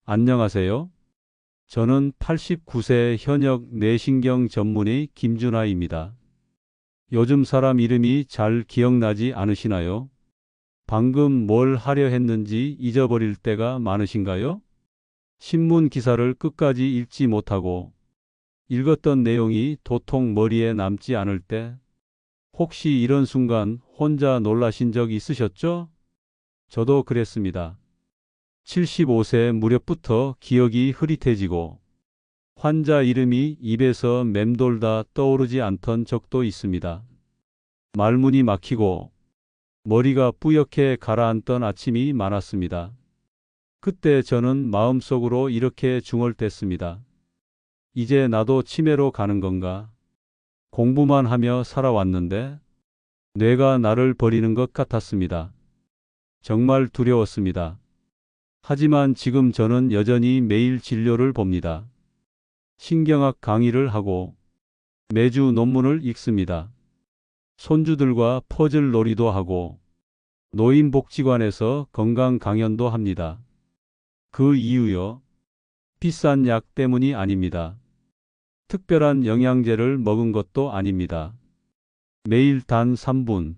안녕하세요. 저는 89세 현역 뇌신경 전문의 김준하입니다. 요즘 사람 이름이 잘 기억나지 않으시나요? 방금 뭘 하려 했는지 잊어버릴 때가 많으신가요? 신문 기사를 끝까지 읽지 못하고 읽었던 내용이 도통 머리에 남지 않을 때 혹시 이런 순간 혼자 놀라신 적 있으셨죠? 저도 그랬습니다. 75세 무렵부터 기억이 흐릿해지고 환자 이름이 입에서 맴돌다 떠오르지 않던 적도 있습니다. 말문이 막히고 머리가 뿌옇게 가라앉던 아침이 많았습니다. 그때 저는 마음속으로 이렇게 중얼댔습니다. 이제 나도 치매로 가는 건가? 공부만 하며 살아왔는데 뇌가 나를 버리는 것 같았습니다. 정말 두려웠습니다. 하지만 지금 저는 여전히 매일 진료를 봅니다. 신경학 강의를 하고 매주 논문을 읽습니다. 손주들과 퍼즐 놀이도 하고 노인복지관에서 건강 강연도 합니다. 그 이유요? 비싼 약 때문이 아닙니다. 특별한 영양제를 먹은 것도 아닙니다. 매일 단 3분,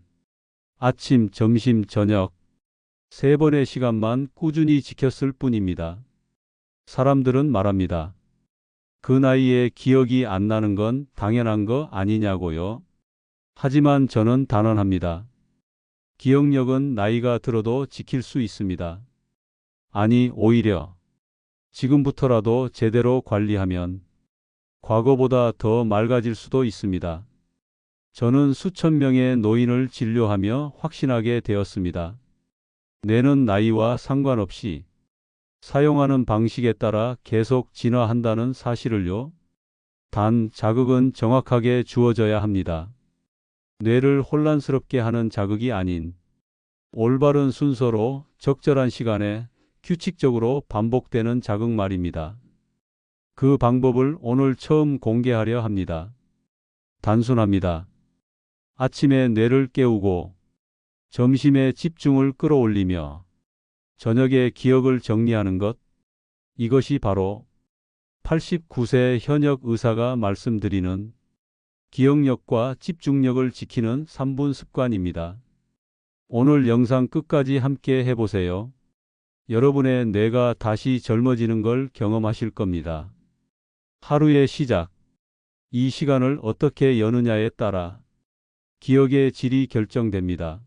아침, 점심, 저녁 3번의 시간만 꾸준히 지켰을 뿐입니다. 사람들은 말합니다. 그 나이에 기억이 안 나는 건 당연한 거 아니냐고요. 하지만 저는 단언합니다. 기억력은 나이가 들어도 지킬 수 있습니다. 아니, 오히려 지금부터라도 제대로 관리하면 과거보다 더 맑아질 수도 있습니다. 저는 수천 명의 노인을 진료하며 확신하게 되었습니다. 뇌는 나이와 상관없이 사용하는 방식에 따라 계속 진화한다는 사실을요. 단, 자극은 정확하게 주어져야 합니다. 뇌를 혼란스럽게 하는 자극이 아닌 올바른 순서로 적절한 시간에 규칙적으로 반복되는 자극 말입니다. 그 방법을 오늘 처음 공개하려 합니다. 단순합니다. 아침에 뇌를 깨우고 점심에 집중을 끌어올리며 저녁에 기억을 정리하는 것, 이것이 바로 89세 현역 의사가 말씀드리는 기억력과 집중력을 지키는 3분 습관입니다. 오늘 영상 끝까지 함께 해보세요. 여러분의 뇌가 다시 젊어지는 걸 경험하실 겁니다. 하루의 시작. 이 시간을 어떻게 여느냐에 따라 기억의 질이 결정됩니다.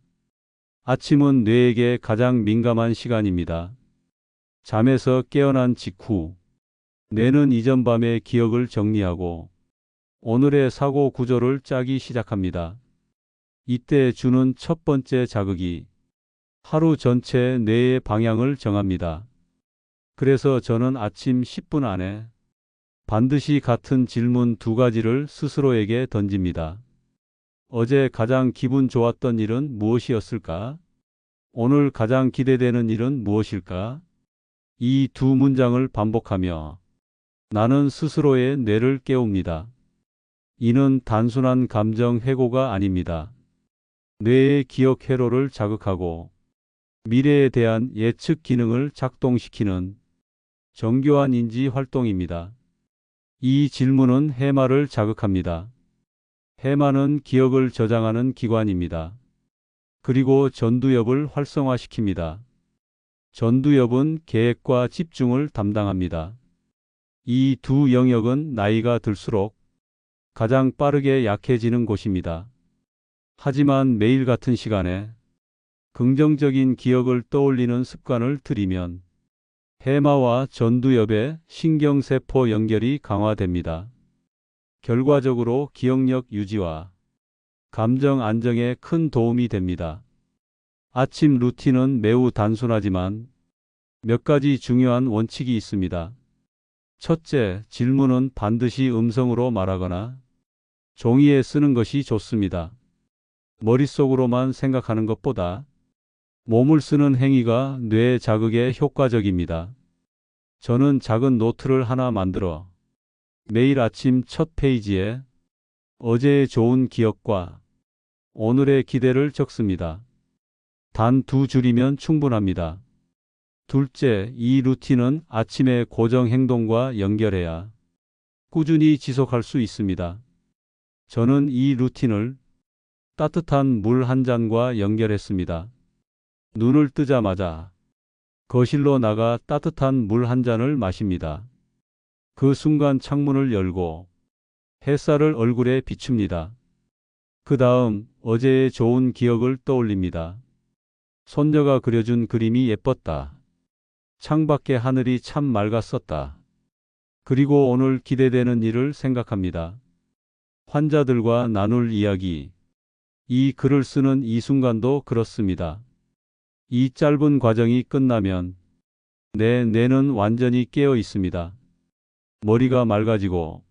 아침은 뇌에게 가장 민감한 시간입니다. 잠에서 깨어난 직후 뇌는 이전 밤의 기억을 정리하고 오늘의 사고 구조를 짜기 시작합니다. 이때 주는 첫 번째 자극이 하루 전체 뇌의 방향을 정합니다. 그래서 저는 아침 10분 안에 반드시 같은 질문 2가지를 스스로에게 던집니다. 어제 가장 기분 좋았던 일은 무엇이었을까? 오늘 가장 기대되는 일은 무엇일까? 이 2문장을 반복하며 나는 스스로의 뇌를 깨웁니다. 이는 단순한 감정 회고가 아닙니다. 뇌의 기억 회로를 자극하고 미래에 대한 예측 기능을 작동시키는 정교한 인지 활동입니다. 이 질문은 해마를 자극합니다. 해마는 기억을 저장하는 기관입니다. 그리고 전두엽을 활성화시킵니다. 전두엽은 계획과 집중을 담당합니다. 이 2영역은 나이가 들수록 가장 빠르게 약해지는 곳입니다. 하지만 매일 같은 시간에 긍정적인 기억을 떠올리는 습관을 들이면 해마와 전두엽의 신경세포 연결이 강화됩니다. 결과적으로 기억력 유지와 감정 안정에 큰 도움이 됩니다. 아침 루틴은 매우 단순하지만 몇 가지 중요한 원칙이 있습니다. 첫째, 질문은 반드시 음성으로 말하거나 종이에 쓰는 것이 좋습니다. 머릿속으로만 생각하는 것보다 몸을 쓰는 행위가 뇌 자극에 효과적입니다. 저는 작은 노트를 하나 만들어 매일 아침 첫 페이지에 어제의 좋은 기억과 오늘의 기대를 적습니다. 단 2줄이면 충분합니다. 둘째, 이 루틴은 아침의 고정 행동과 연결해야 꾸준히 지속할 수 있습니다. 저는 이 루틴을 따뜻한 물 한 잔과 연결했습니다. 눈을 뜨자마자 거실로 나가 따뜻한 물 한 잔을 마십니다. 그 순간 창문을 열고 햇살을 얼굴에 비춥니다. 그 다음 어제의 좋은 기억을 떠올립니다. 손녀가 그려준 그림이 예뻤다. 창밖의 하늘이 참 맑았었다. 그리고 오늘 기대되는 일을 생각합니다. 환자들과 나눌 이야기. 이 글을 쓰는 이 순간도 그렇습니다. 이 짧은 과정이 끝나면 내 뇌는 완전히 깨어 있습니다. 머리가 맑아지고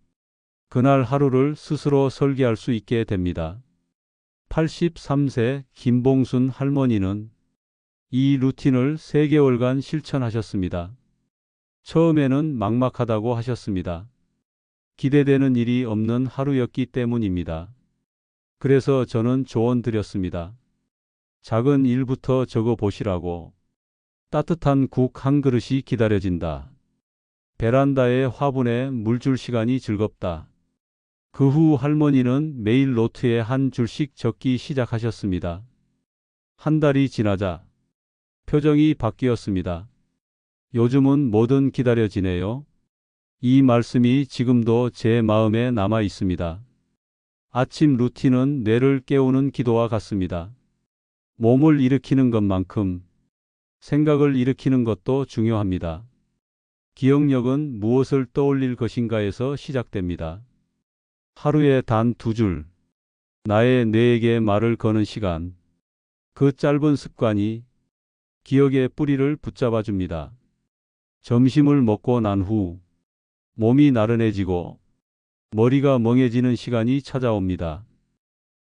그날 하루를 스스로 설계할 수 있게 됩니다. 83세 김봉순 할머니는 이 루틴을 3개월간 실천하셨습니다. 처음에는 막막하다고 하셨습니다. 기대되는 일이 없는 하루였기 때문입니다. 그래서 저는 조언 드렸습니다. 작은 일부터 적어 보시라고. 따뜻한 국 한 그릇이 기다려진다. 베란다에 화분에 물 줄 시간이 즐겁다. 그 후 할머니는 매일 노트에 한 줄씩 적기 시작하셨습니다. 한 달이 지나자 표정이 바뀌었습니다. 요즘은 뭐든 기다려지네요. 이 말씀이 지금도 제 마음에 남아 있습니다. 아침 루틴은 뇌를 깨우는 기도와 같습니다. 몸을 일으키는 것만큼 생각을 일으키는 것도 중요합니다. 기억력은 무엇을 떠올릴 것인가에서 시작됩니다. 하루에 단 2줄, 나의 뇌에게 말을 거는 시간. 그 짧은 습관이 기억의 뿌리를 붙잡아 줍니다. 점심을 먹고 난 후 몸이 나른해지고 머리가 멍해지는 시간이 찾아옵니다.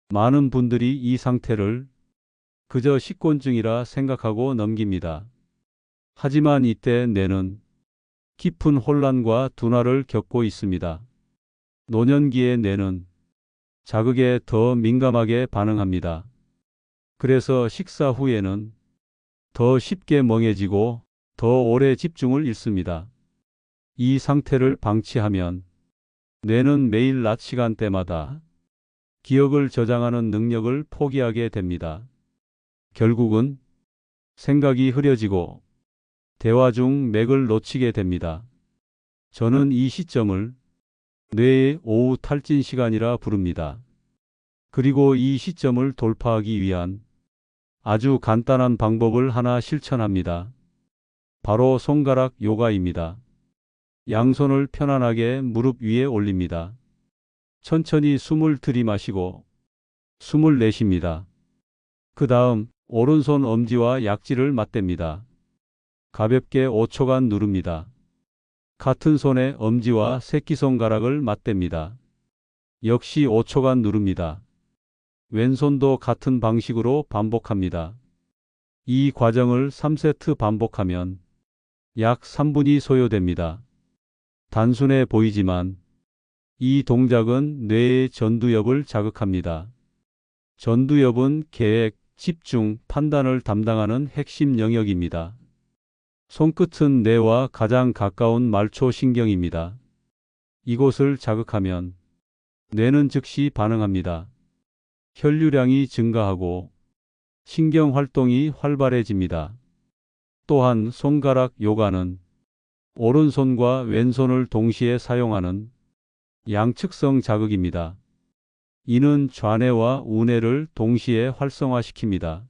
많은 분들이 이 상태를 그저 식곤증이라 생각하고 넘깁니다. 하지만 이때 뇌는 깊은 혼란과 둔화를 겪고 있습니다. 노년기의 뇌는 자극에 더 민감하게 반응합니다. 그래서 식사 후에는 더 쉽게 멍해지고 더 오래 집중을 잃습니다. 이 상태를 방치하면 뇌는 매일 낮 시간대마다 기억을 저장하는 능력을 포기하게 됩니다. 결국은 생각이 흐려지고 대화 중 맥을 놓치게 됩니다. 저는 이 시점을 뇌의 오후 탈진 시간이라 부릅니다. 그리고 이 시점을 돌파하기 위한 아주 간단한 방법을 하나 실천합니다. 바로 손가락 요가입니다. 양손을 편안하게 무릎 위에 올립니다. 천천히 숨을 들이마시고 숨을 내쉽니다. 그 다음 오른손 엄지와 약지를 맞댑니다. 가볍게 5초간 누릅니다. 같은 손에 엄지와 새끼손가락을 맞댑니다. 역시 5초간 누릅니다. 왼손도 같은 방식으로 반복합니다. 이 과정을 3세트 반복하면 약 3분이 소요됩니다. 단순해 보이지만 이 동작은 뇌의 전두엽을 자극합니다. 전두엽은 계획, 집중, 판단을 담당하는 핵심 영역입니다. 손끝은 뇌와 가장 가까운 말초신경입니다. 이곳을 자극하면 뇌는 즉시 반응합니다. 혈류량이 증가하고 신경 활동이 활발해집니다. 또한 손가락 요가는 오른손과 왼손을 동시에 사용하는 양측성 자극입니다. 이는 좌뇌와 우뇌를 동시에 활성화시킵니다.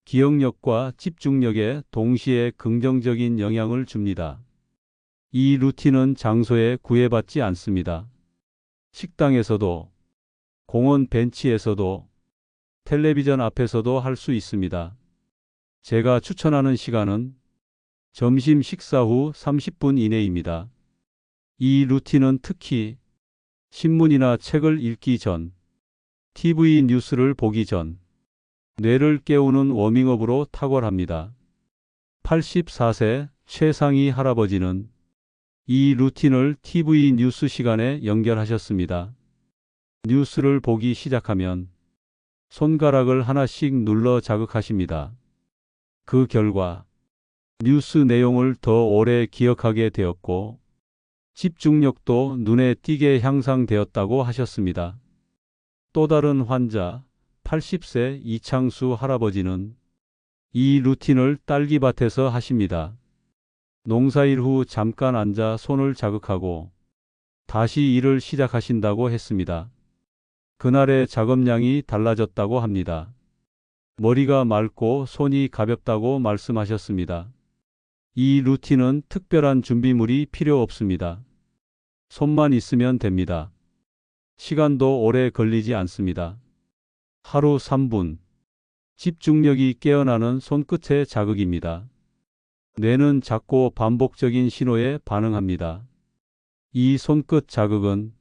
기억력과 집중력에 동시에 긍정적인 영향을 줍니다. 이 루틴은 장소에 구애받지 않습니다. 식당에서도, 공원 벤치에서도, 텔레비전 앞에서도 할 수 있습니다. 제가 추천하는 시간은 점심 식사 후 30분 이내입니다. 이 루틴은 특히 신문이나 책을 읽기 전, TV 뉴스를 보기 전, 뇌를 깨우는 워밍업으로 탁월합니다. 84세 최상희 할아버지는 이 루틴을 TV 뉴스 시간에 연결하셨습니다. 뉴스를 보기 시작하면 손가락을 하나씩 눌러 자극하십니다. 그 결과 뉴스 내용을 더 오래 기억하게 되었고 집중력도 눈에 띄게 향상되었다고 하셨습니다. 또 다른 환자, 80세 이창수 할아버지는 이 루틴을 딸기밭에서 하십니다. 농사일 후 잠깐 앉아 손을 자극하고 다시 일을 시작하신다고 했습니다. 그날의 작업량이 달라졌다고 합니다. 머리가 맑고 손이 가볍다고 말씀하셨습니다. 이 루틴은 특별한 준비물이 필요 없습니다. 손만 있으면 됩니다. 시간도 오래 걸리지 않습니다. 하루 3분. 집중력이 깨어나는 손끝의 자극입니다. 뇌는 작고 반복적인 신호에 반응합니다. 이 손끝 자극은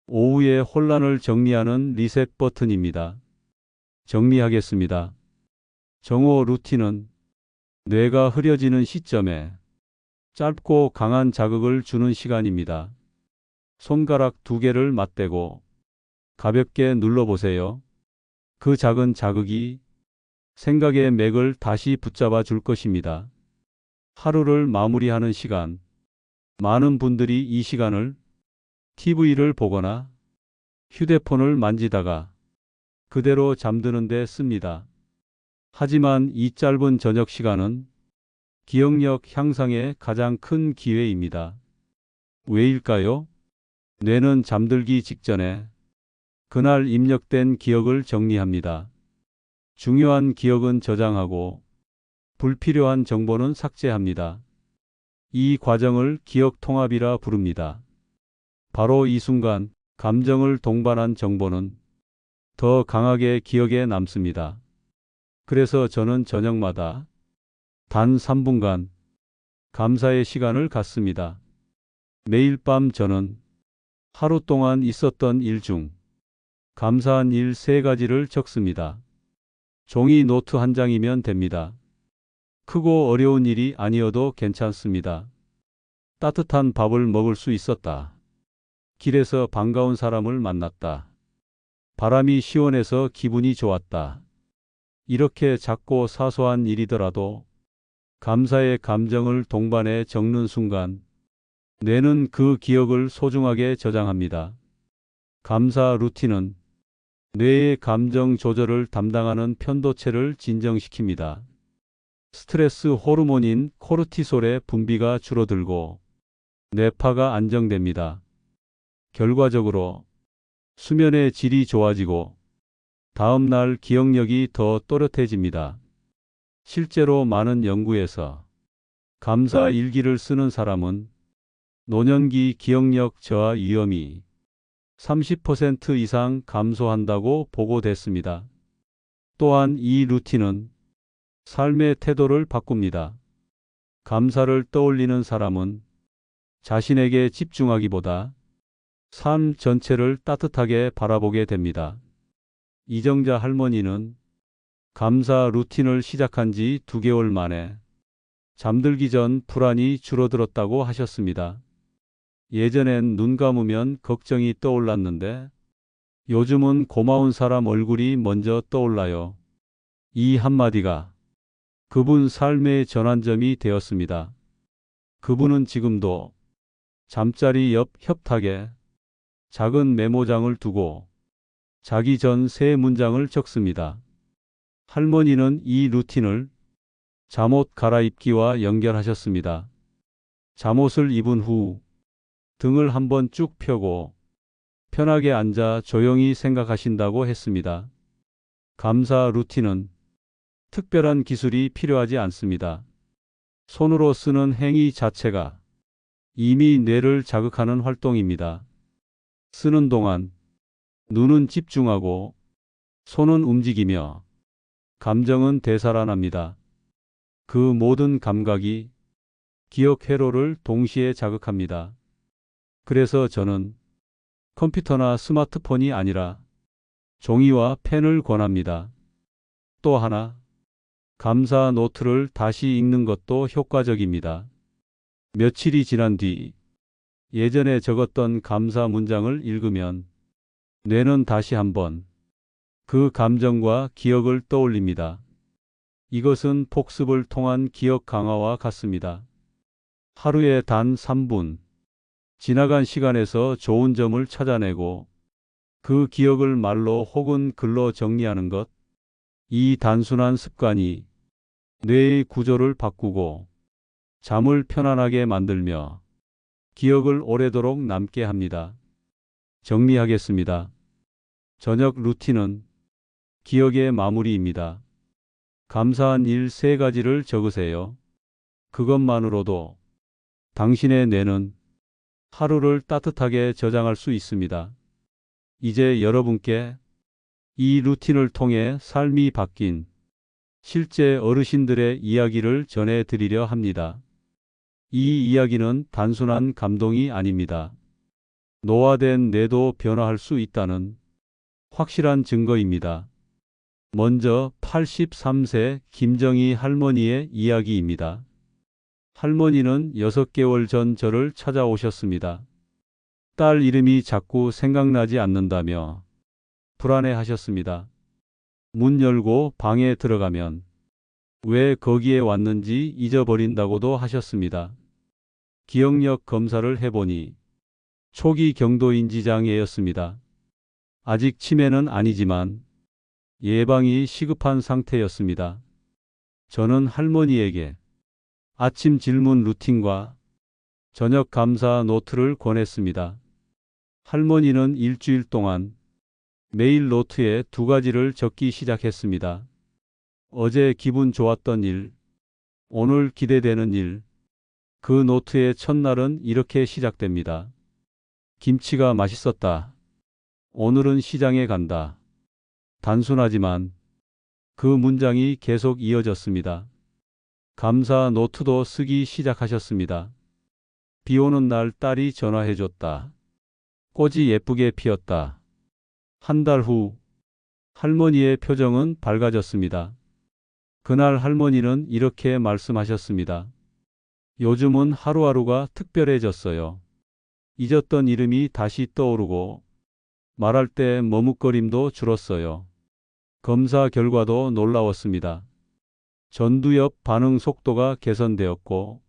오후의 혼란을 정리하는 리셋 버튼입니다. 정리하겠습니다. 정오 루틴은 뇌가 흐려지는 시점에 짧고 강한 자극을 주는 시간입니다. 손가락 2개를 맞대고 가볍게 눌러보세요. 그 작은 자극이 생각의 맥을 다시 붙잡아 줄 것입니다. 하루를 마무리하는 시간. 많은 분들이 이 시간을 TV를 보거나 휴대폰을 만지다가 그대로 잠드는 데 씁니다. 하지만 이 짧은 저녁 시간은 기억력 향상의 가장 큰 기회입니다. 왜일까요? 뇌는 잠들기 직전에 그날 입력된 기억을 정리합니다. 중요한 기억은 저장하고 불필요한 정보는 삭제합니다. 이 과정을 기억 통합이라 부릅니다. 바로 이 순간 감정을 동반한 정보는 더 강하게 기억에 남습니다. 그래서 저는 저녁마다 단 3분간 감사의 시간을 갖습니다. 매일 밤 저는 하루 동안 있었던 일 중 감사한 일 3가지를 적습니다. 종이 노트 한 장이면 됩니다. 크고 어려운 일이 아니어도 괜찮습니다. 따뜻한 밥을 먹을 수 있었다. 길에서 반가운 사람을 만났다. 바람이 시원해서 기분이 좋았다. 이렇게 작고 사소한 일이더라도 감사의 감정을 동반해 적는 순간 뇌는 그 기억을 소중하게 저장합니다. 감사 루틴은 뇌의 감정 조절을 담당하는 편도체를 진정시킵니다. 스트레스 호르몬인 코르티솔의 분비가 줄어들고 뇌파가 안정됩니다. 결과적으로 수면의 질이 좋아지고 다음 날 기억력이 더 또렷해집니다. 실제로 많은 연구에서 감사 일기를 쓰는 사람은 노년기 기억력 저하 위험이 30% 이상 감소한다고 보고됐습니다. 또한 이 루틴은 삶의 태도를 바꿉니다. 감사를 떠올리는 사람은 자신에게 집중하기보다 삶 전체를 따뜻하게 바라보게 됩니다. 이정자 할머니는 감사 루틴을 시작한 지 2개월 만에 잠들기 전 불안이 줄어들었다고 하셨습니다. 예전엔 눈 감으면 걱정이 떠올랐는데 요즘은 고마운 사람 얼굴이 먼저 떠올라요. 이 한마디가 그분 삶의 전환점이 되었습니다. 그분은 지금도 잠자리 옆 협탁에 작은 메모장을 두고 자기 전 3문장을 적습니다. 할머니는 이 루틴을 잠옷 갈아입기와 연결하셨습니다. 잠옷을 입은 후 등을 한번 쭉 펴고 편하게 앉아 조용히 생각하신다고 했습니다. 감사 루틴은 특별한 기술이 필요하지 않습니다. 손으로 쓰는 행위 자체가 이미 뇌를 자극하는 활동입니다. 쓰는 동안 눈은 집중하고 손은 움직이며 감정은 되살아납니다. 그 모든 감각이 기억 회로를 동시에 자극합니다. 그래서 저는 컴퓨터나 스마트폰이 아니라 종이와 펜을 권합니다. 또 하나, 감사 노트를 다시 읽는 것도 효과적입니다. 며칠이 지난 뒤 예전에 적었던 감사 문장을 읽으면 뇌는 다시 한번 그 감정과 기억을 떠올립니다. 이것은 복습을 통한 기억 강화와 같습니다. 하루에 단 3분, 지나간 시간에서 좋은 점을 찾아내고 그 기억을 말로 혹은 글로 정리하는 것. 이 단순한 습관이 뇌의 구조를 바꾸고 잠을 편안하게 만들며 기억을 오래도록 남게 합니다. 정리하겠습니다. 저녁 루틴은 기억의 마무리입니다. 감사한 일 3가지를 적으세요. 그것만으로도 당신의 뇌는 하루를 따뜻하게 저장할 수 있습니다. 이제 여러분께 이 루틴을 통해 삶이 바뀐 실제 어르신들의 이야기를 전해드리려 합니다. 이 이야기는 단순한 감동이 아닙니다. 노화된 뇌도 변화할 수 있다는 확실한 증거입니다. 먼저 83세 김정희 할머니의 이야기입니다. 할머니는 6개월 전 저를 찾아오셨습니다. 딸 이름이 자꾸 생각나지 않는다며 불안해하셨습니다. 문 열고 방에 들어가면 왜 거기에 왔는지 잊어버린다고도 하셨습니다. 기억력 검사를 해보니 초기 경도인지 장애였습니다. 아직 치매는 아니지만 예방이 시급한 상태였습니다. 저는 할머니에게 아침 질문 루틴과 저녁 감사 노트를 권했습니다. 할머니는 일주일 동안 매일 노트에 2가지를 적기 시작했습니다. 어제 기분 좋았던 일, 오늘 기대되는 일. 그 노트의 첫날은 이렇게 시작됩니다. 김치가 맛있었다. 오늘은 시장에 간다. 단순하지만 그 문장이 계속 이어졌습니다. 감사 노트도 쓰기 시작하셨습니다. 비 오는 날 딸이 전화해줬다. 꽃이 예쁘게 피었다. 한 달 후 할머니의 표정은 밝아졌습니다. 그날 할머니는 이렇게 말씀하셨습니다. 요즘은 하루하루가 특별해졌어요. 잊었던 이름이 다시 떠오르고 말할 때 머뭇거림도 줄었어요. 검사 결과도 놀라웠습니다. 전두엽 반응 속도가 개선되었고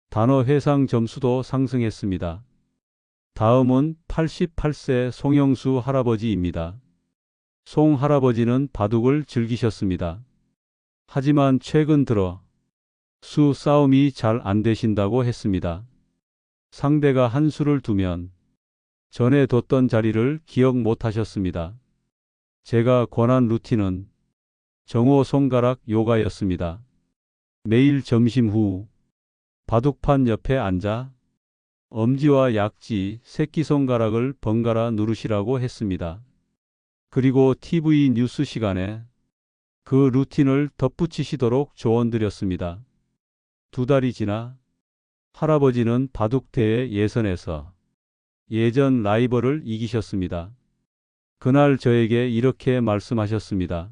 단어 회상 점수도 상승했습니다. 다음은 88세 송영수 할아버지입니다. 송 할아버지는 바둑을 즐기셨습니다. 하지만 최근 들어 수 싸움이 잘 안 되신다고 했습니다. 상대가 한 수를 두면 전에 뒀던 자리를 기억 못 하셨습니다. 제가 권한 루틴은 정오 손가락 요가였습니다. 매일 점심 후 바둑판 옆에 앉아 엄지와 약지, 새끼손가락을 번갈아 누르시라고 했습니다. 그리고 TV 뉴스 시간에 그 루틴을 덧붙이시도록 조언드렸습니다. 2달이 지나 할아버지는 바둑대회 예선에서 예전 라이벌을 이기셨습니다. 그날 저에게 이렇게 말씀하셨습니다.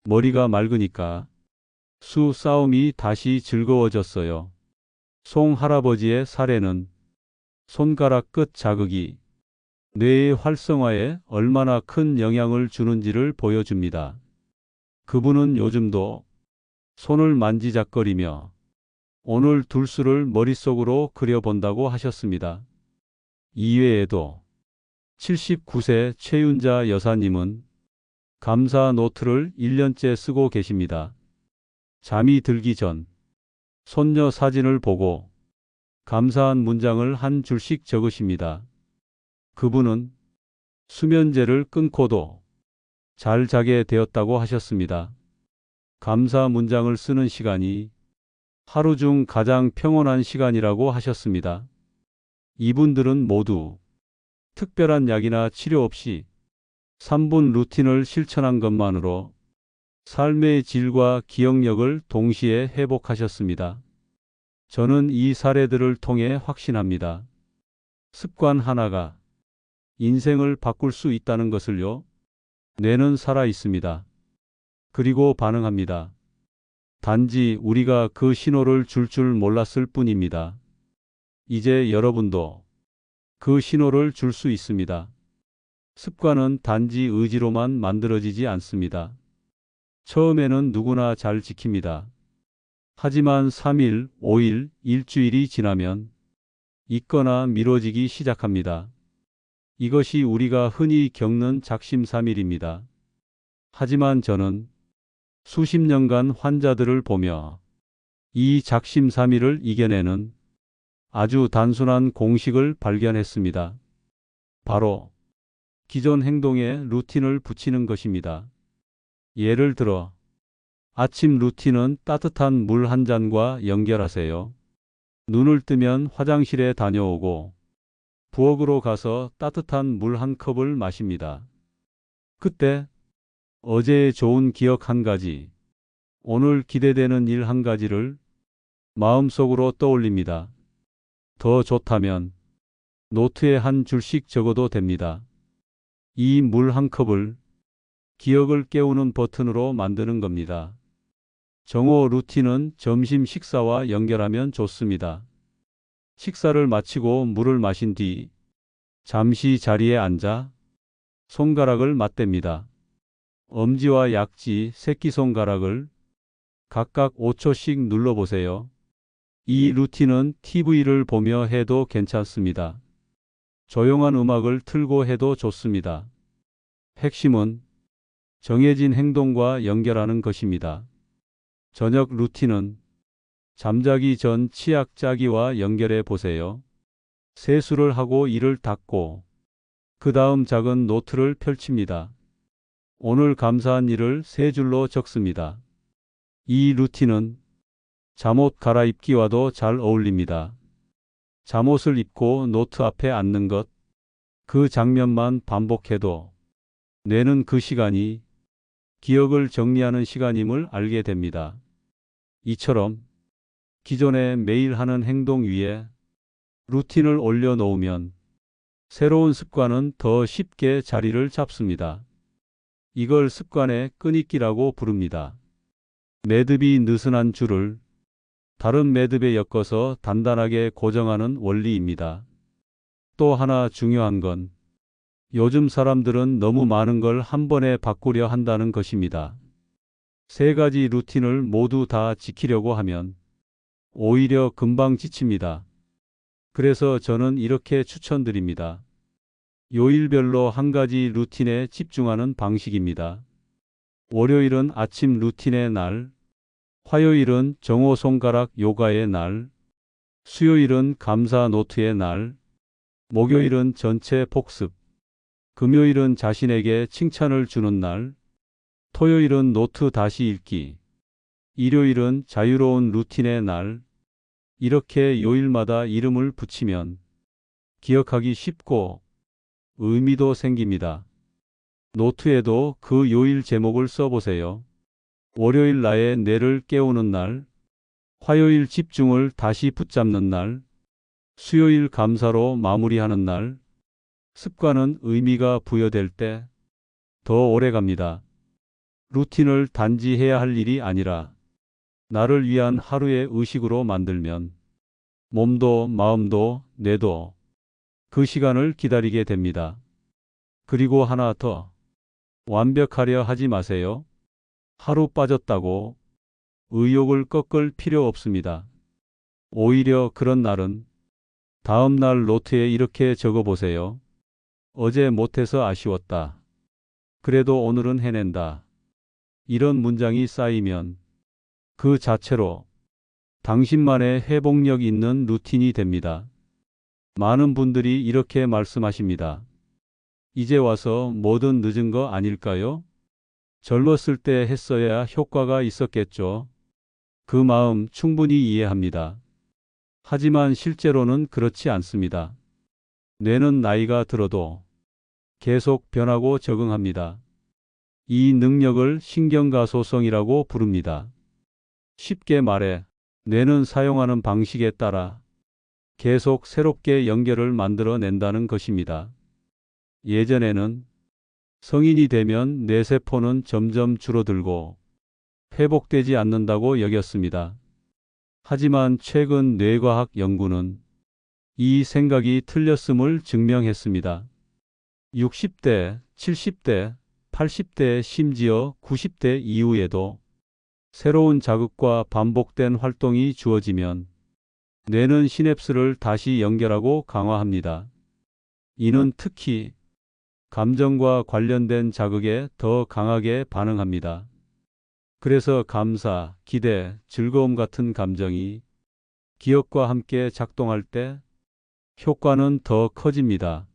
머리가 맑으니까 수 싸움이 다시 즐거워졌어요. 송 할아버지의 사례는 손가락 끝 자극이 뇌의 활성화에 얼마나 큰 영향을 주는지를 보여줍니다. 그분은 요즘도 손을 만지작거리며 오늘 둘 수를 머릿속으로 그려본다고 하셨습니다. 이외에도 79세 최윤자 여사님은 감사 노트를 1년째 쓰고 계십니다. 잠이 들기 전 손녀 사진을 보고 감사한 문장을 한 줄씩 적으십니다. 그분은 수면제를 끊고도 잘 자게 되었다고 하셨습니다. 감사 문장을 쓰는 시간이 하루 중 가장 평온한 시간이라고 하셨습니다. 이분들은 모두 특별한 약이나 치료 없이 3분 루틴을 실천한 것만으로 삶의 질과 기억력을 동시에 회복하셨습니다. 저는 이 사례들을 통해 확신합니다. 습관 하나가 인생을 바꿀 수 있다는 것을요. 뇌는 살아 있습니다. 그리고 반응합니다. 단지 우리가 그 신호를 줄 몰랐을 뿐입니다. 이제 여러분도 그 신호를 줄 수 있습니다. 습관은 단지 의지로만 만들어지지 않습니다. 처음에는 누구나 잘 지킵니다. 하지만 3일, 5일, 일주일이 지나면 잊거나 미뤄지기 시작합니다. 이것이 우리가 흔히 겪는 작심삼일입니다. 하지만 저는 수십 년간 환자들을 보며 이 작심삼일을 이겨내는 아주 단순한 공식을 발견했습니다. 바로 기존 행동에 루틴을 붙이는 것입니다. 예를 들어 아침 루틴은 따뜻한 물 한 잔과 연결하세요. 눈을 뜨면 화장실에 다녀오고 부엌으로 가서 따뜻한 물 한 컵을 마십니다. 그때 어제의 좋은 기억 한 가지, 오늘 기대되는 일 한 가지를 마음속으로 떠올립니다. 더 좋다면 노트에 한 줄씩 적어도 됩니다. 이 물 한 컵을 기억을 깨우는 버튼으로 만드는 겁니다. 정오 루틴은 점심 식사와 연결하면 좋습니다. 식사를 마치고 물을 마신 뒤 잠시 자리에 앉아 손가락을 맞댑니다. 엄지와 약지, 새끼손가락을 각각 5초씩 눌러보세요. 이 루틴은 TV를 보며 해도 괜찮습니다. 조용한 음악을 틀고 해도 좋습니다. 핵심은 정해진 행동과 연결하는 것입니다. 저녁 루틴은 잠자기 전 치약 짜기와 연결해 보세요. 세수를 하고 이를 닦고 그 다음 작은 노트를 펼칩니다. 오늘 감사한 일을 세 줄로 적습니다. 이 루틴은 잠옷 갈아입기와도 잘 어울립니다. 잠옷을 입고 노트 앞에 앉는 것, 그 장면만 반복해도 뇌는 그 시간이 기억을 정리하는 시간임을 알게 됩니다. 이처럼 기존에 매일 하는 행동 위에 루틴을 올려놓으면 새로운 습관은 더 쉽게 자리를 잡습니다. 이걸 습관의 끈잇기라고 부릅니다. 매듭이 느슨한 줄을 다른 매듭에 엮어서 단단하게 고정하는 원리입니다. 또 하나 중요한 건 요즘 사람들은 너무 많은 걸 한 번에 바꾸려 한다는 것입니다. 세 가지 루틴을 모두 다 지키려고 하면 오히려 금방 지칩니다. 그래서 저는 이렇게 추천드립니다. 요일별로 한 가지 루틴에 집중하는 방식입니다. 월요일은 아침 루틴의 날, 화요일은 정오 손가락 요가의 날, 수요일은 감사 노트의 날, 목요일은 전체 복습, 금요일은 자신에게 칭찬을 주는 날, 토요일은 노트 다시 읽기, 일요일은 자유로운 루틴의 날. 이렇게 요일마다 이름을 붙이면 기억하기 쉽고 의미도 생깁니다. 노트에도 그 요일 제목을 써보세요. 월요일 나의 뇌를 깨우는 날, 화요일 집중을 다시 붙잡는 날, 수요일 감사로 마무리하는 날. 습관은 의미가 부여될 때 더 오래 갑니다. 루틴을 단지 해야 할 일이 아니라 나를 위한 하루의 의식으로 만들면 몸도 마음도 뇌도 그 시간을 기다리게 됩니다. 그리고 하나 더, 완벽하려 하지 마세요. 하루 빠졌다고 의욕을 꺾을 필요 없습니다. 오히려 그런 날은 다음 날 노트에 이렇게 적어보세요. 어제 못해서 아쉬웠다. 그래도 오늘은 해낸다. 이런 문장이 쌓이면 그 자체로 당신만의 회복력 있는 루틴이 됩니다. 많은 분들이 이렇게 말씀하십니다. 이제 와서 뭐든 늦은 거 아닐까요? 젊었을 때 했어야 효과가 있었겠죠. 그 마음 충분히 이해합니다. 하지만 실제로는 그렇지 않습니다. 뇌는 나이가 들어도 계속 변하고 적응합니다. 이 능력을 신경가소성이라고 부릅니다. 쉽게 말해 뇌는 사용하는 방식에 따라 계속 새롭게 연결을 만들어낸다는 것입니다. 예전에는 성인이 되면 뇌세포는 점점 줄어들고 회복되지 않는다고 여겼습니다. 하지만 최근 뇌과학 연구는 이 생각이 틀렸음을 증명했습니다. 60대, 70대, 80대 심지어 90대 이후에도 새로운 자극과 반복된 활동이 주어지면 뇌는 시냅스를 다시 연결하고 강화합니다. 이는 특히 감정과 관련된 자극에 더 강하게 반응합니다. 그래서 감사, 기대, 즐거움 같은 감정이 기억과 함께 작동할 때 효과는 더 커집니다.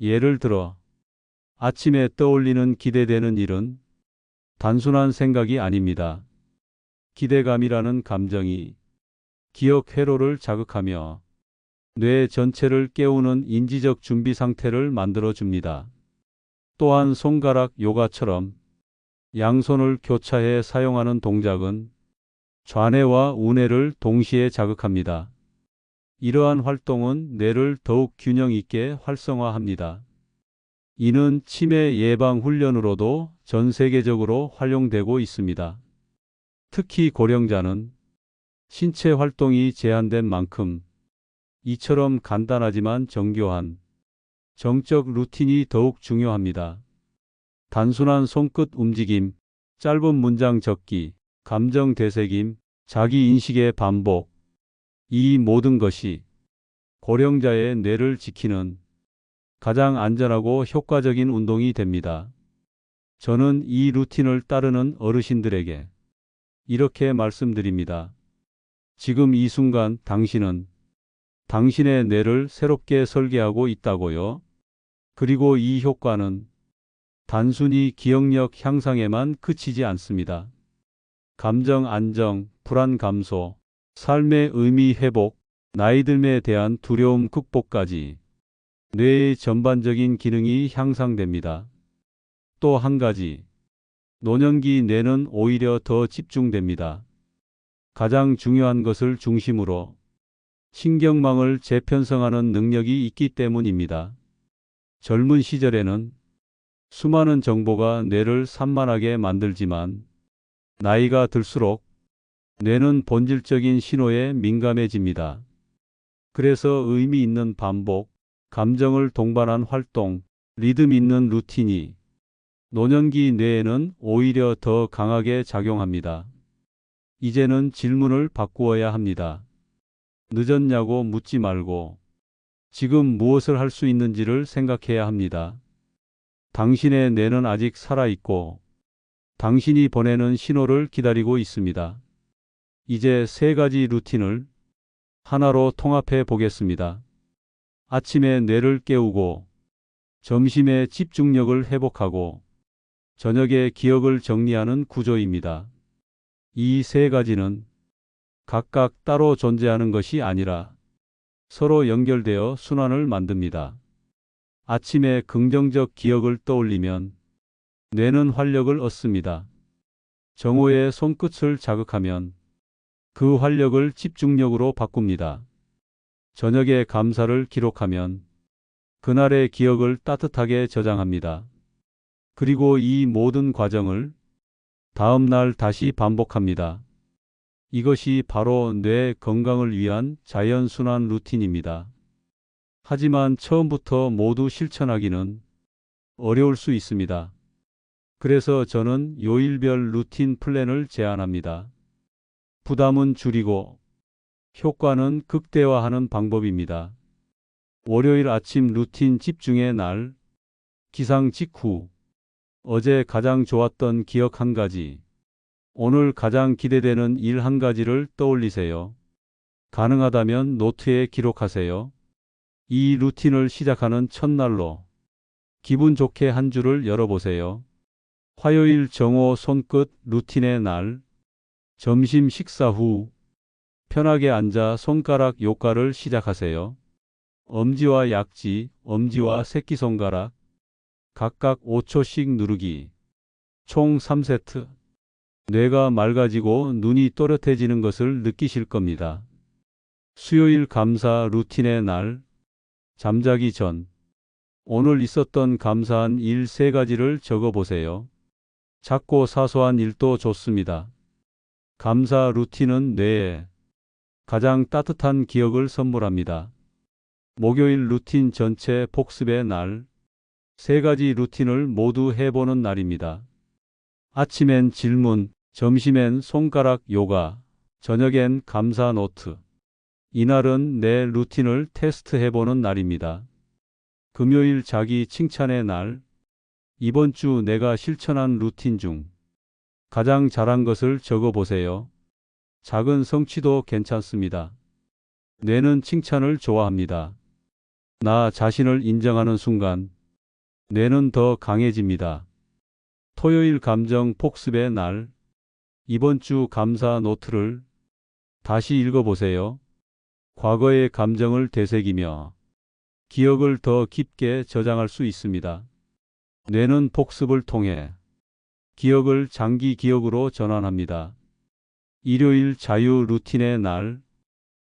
예를 들어 아침에 떠올리는 기대되는 일은 단순한 생각이 아닙니다. 기대감이라는 감정이 기억 회로를 자극하며 뇌 전체를 깨우는 인지적 준비 상태를 만들어 줍니다. 또한 손가락 요가처럼 양손을 교차해 사용하는 동작은 좌뇌와 우뇌를 동시에 자극합니다. 이러한 활동은 뇌를 더욱 균형 있게 활성화합니다. 이는 치매 예방 훈련으로도 전 세계적으로 활용되고 있습니다. 특히 고령자는 신체 활동이 제한된 만큼 이처럼 간단하지만 정교한 정적 루틴이 더욱 중요합니다. 단순한 손끝 움직임, 짧은 문장 적기, 감정 되새김, 자기 인식의 반복, 이 모든 것이 고령자의 뇌를 지키는 가장 안전하고 효과적인 운동이 됩니다. 저는 이 루틴을 따르는 어르신들에게 이렇게 말씀드립니다. 지금 이 순간 당신은 당신의 뇌를 새롭게 설계하고 있다고요. 그리고 이 효과는 단순히 기억력 향상에만 그치지 않습니다. 감정 안정, 불안 감소, 삶의 의미 회복, 나이 듦에 대한 두려움 극복까지 뇌의 전반적인 기능이 향상됩니다. 또 한 가지, 노년기 뇌는 오히려 더 집중됩니다. 가장 중요한 것을 중심으로 신경망을 재편성하는 능력이 있기 때문입니다. 젊은 시절에는 수많은 정보가 뇌를 산만하게 만들지만 나이가 들수록 뇌는 본질적인 신호에 민감해집니다. 그래서 의미 있는 반복, 감정을 동반한 활동, 리듬 있는 루틴이 노년기 뇌에는 오히려 더 강하게 작용합니다. 이제는 질문을 바꾸어야 합니다. 늦었냐고 묻지 말고 지금 무엇을 할 수 있는지를 생각해야 합니다. 당신의 뇌는 아직 살아있고 당신이 보내는 신호를 기다리고 있습니다. 이제 세 가지 루틴을 하나로 통합해 보겠습니다. 아침에 뇌를 깨우고, 점심에 집중력을 회복하고, 저녁에 기억을 정리하는 구조입니다. 이 세 가지는 각각 따로 존재하는 것이 아니라 서로 연결되어 순환을 만듭니다. 아침에 긍정적 기억을 떠올리면 뇌는 활력을 얻습니다. 정오에 손끝을 자극하면 그 활력을 집중력으로 바꿉니다. 저녁에 감사를 기록하면 그날의 기억을 따뜻하게 저장합니다. 그리고 이 모든 과정을 다음 날 다시 반복합니다. 이것이 바로 뇌 건강을 위한 자연순환 루틴입니다. 하지만 처음부터 모두 실천하기는 어려울 수 있습니다. 그래서 저는 요일별 루틴 플랜을 제안합니다. 부담은 줄이고 효과는 극대화하는 방법입니다. 월요일 아침 루틴 집중의 날, 기상 직후, 어제 가장 좋았던 기억 한 가지, 오늘 가장 기대되는 일 한 가지를 떠올리세요. 가능하다면 노트에 기록하세요. 이 루틴을 시작하는 첫날로 기분 좋게 한 주를 열어보세요. 화요일 정오 손끝 루틴의 날, 점심 식사 후 편하게 앉아 손가락 요가를 시작하세요. 엄지와 약지, 엄지와 새끼손가락 각각 5초씩 누르기. 총 3세트. 뇌가 맑아지고 눈이 또렷해지는 것을 느끼실 겁니다. 수요일 감사 루틴의 날, 잠자기 전 오늘 있었던 감사한 일 3가지를 적어보세요. 작고 사소한 일도 좋습니다. 감사 루틴은 뇌에 가장 따뜻한 기억을 선물합니다. 목요일 루틴 전체 복습의 날, 세 가지 루틴을 모두 해보는 날입니다. 아침엔 질문, 점심엔 손가락 요가, 저녁엔 감사 노트. 이날은 내 루틴을 테스트해보는 날입니다. 금요일 자기 칭찬의 날. 이번 주 내가 실천한 루틴 중 가장 잘한 것을 적어보세요. 작은 성취도 괜찮습니다. 뇌는 칭찬을 좋아합니다. 나 자신을 인정하는 순간 뇌는 더 강해집니다. 토요일 감정 복습의 날. 이번 주 감사 노트를 다시 읽어보세요. 과거의 감정을 되새기며 기억을 더 깊게 저장할 수 있습니다. 뇌는 복습을 통해 기억을 장기 기억으로 전환합니다. 일요일 자유 루틴의 날.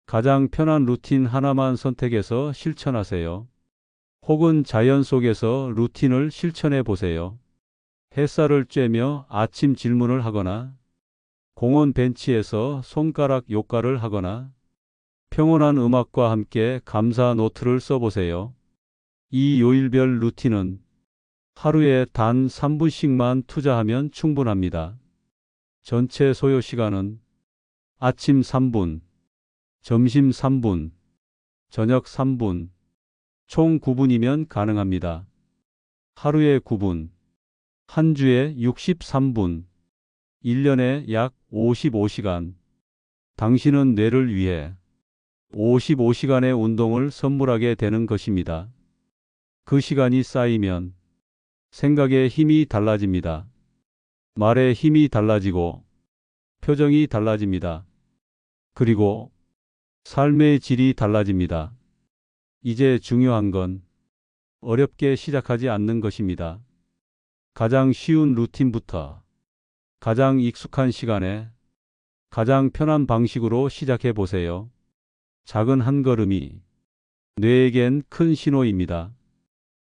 가장 편한 루틴 하나만 선택해서 실천하세요. 혹은 자연 속에서 루틴을 실천해 보세요. 햇살을 쬐며 아침 질문을 하거나 공원 벤치에서 손가락 요가를 하거나 평온한 음악과 함께 감사 노트를 써보세요. 이 요일별 루틴은 하루에 단 3분씩만 투자하면 충분합니다. 전체 소요 시간은 아침 3분, 점심 3분, 저녁 3분, 총 9분이면 가능합니다. 하루에 9분, 한 주에 63분, 1년에 약 55시간. 당신은 뇌를 위해 55시간의 운동을 선물하게 되는 것입니다. 그 시간이 쌓이면 생각의 힘이 달라집니다. 말의 힘이 달라지고 표정이 달라집니다. 그리고 삶의 질이 달라집니다. 이제 중요한 건 어렵게 시작하지 않는 것입니다. 가장 쉬운 루틴부터 가장 익숙한 시간에 가장 편한 방식으로 시작해 보세요. 작은 한 걸음이 뇌에겐 큰 신호입니다.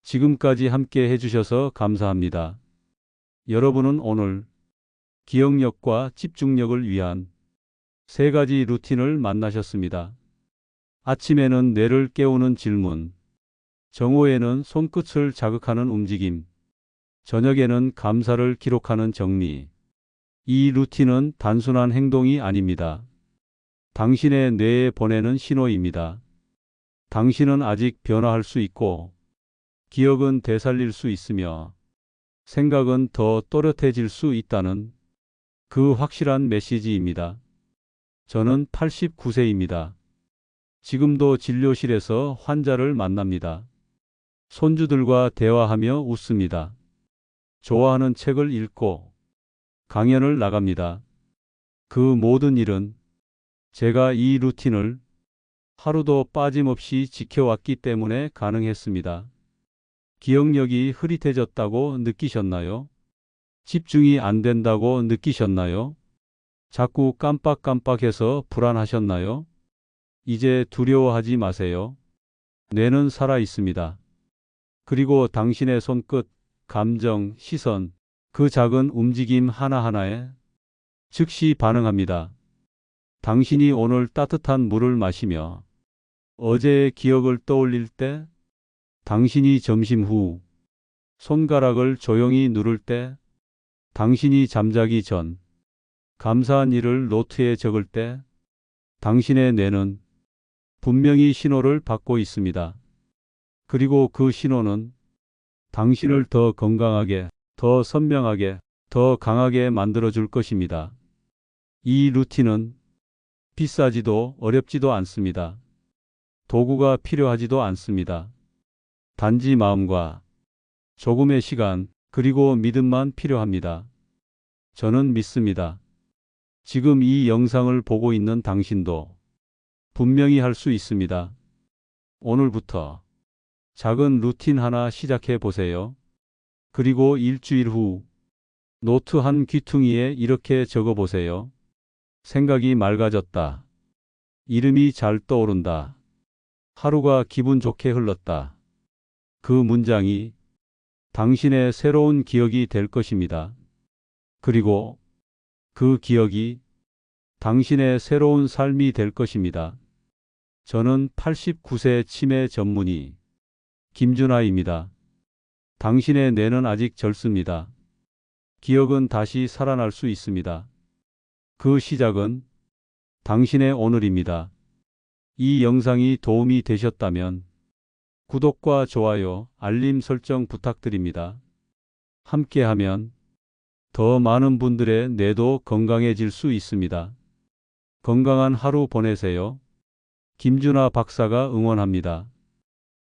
지금까지 함께 해주셔서 감사합니다. 여러분은 오늘 기억력과 집중력을 위한 세 가지 루틴을 만나셨습니다. 아침에는 뇌를 깨우는 질문, 정오에는 손끝을 자극하는 움직임, 저녁에는 감사를 기록하는 정리. 이 루틴은 단순한 행동이 아닙니다. 당신의 뇌에 보내는 신호입니다. 당신은 아직 변화할 수 있고, 기억은 되살릴 수 있으며, 생각은 더 또렷해질 수 있다는 그 확실한 메시지입니다. 저는 89세입니다. 지금도 진료실에서 환자를 만납니다. 손주들과 대화하며 웃습니다. 좋아하는 책을 읽고 강연을 나갑니다. 그 모든 일은 제가 이 루틴을 하루도 빠짐없이 지켜왔기 때문에 가능했습니다. 기억력이 흐릿해졌다고 느끼셨나요? 집중이 안 된다고 느끼셨나요? 자꾸 깜빡깜빡해서 불안하셨나요? 이제 두려워하지 마세요. 뇌는 살아 있습니다. 그리고 당신의 손끝, 감정, 시선, 그 작은 움직임 하나하나에 즉시 반응합니다. 당신이 오늘 따뜻한 물을 마시며 어제의 기억을 떠올릴 때, 당신이 점심 후 손가락을 조용히 누를 때, 당신이 잠자기 전 감사한 일을 노트에 적을 때, 당신의 뇌는 분명히 신호를 받고 있습니다. 그리고 그 신호는 당신을 더 건강하게, 더 선명하게, 더 강하게 만들어줄 것입니다. 이 루틴은 비싸지도 어렵지도 않습니다. 도구가 필요하지도 않습니다. 단지 마음과 조금의 시간, 그리고 믿음만 필요합니다. 저는 믿습니다. 지금 이 영상을 보고 있는 당신도 분명히 할 수 있습니다. 오늘부터 작은 루틴 하나 시작해 보세요. 그리고 일주일 후 노트 한 귀퉁이에 이렇게 적어 보세요. 생각이 맑아졌다. 이름이 잘 떠오른다. 하루가 기분 좋게 흘렀다. 그 문장이 당신의 새로운 기억이 될 것입니다. 그리고 그 기억이 당신의 새로운 삶이 될 것입니다. 저는 89세 치매 전문의 김준하입니다. 당신의 뇌는 아직 젊습니다. 기억은 다시 살아날 수 있습니다. 그 시작은 당신의 오늘입니다. 이 영상이 도움이 되셨다면 구독과 좋아요, 알림 설정 부탁드립니다. 함께하면 더 많은 분들의 뇌도 건강해질 수 있습니다. 건강한 하루 보내세요. 김준하 박사가 응원합니다.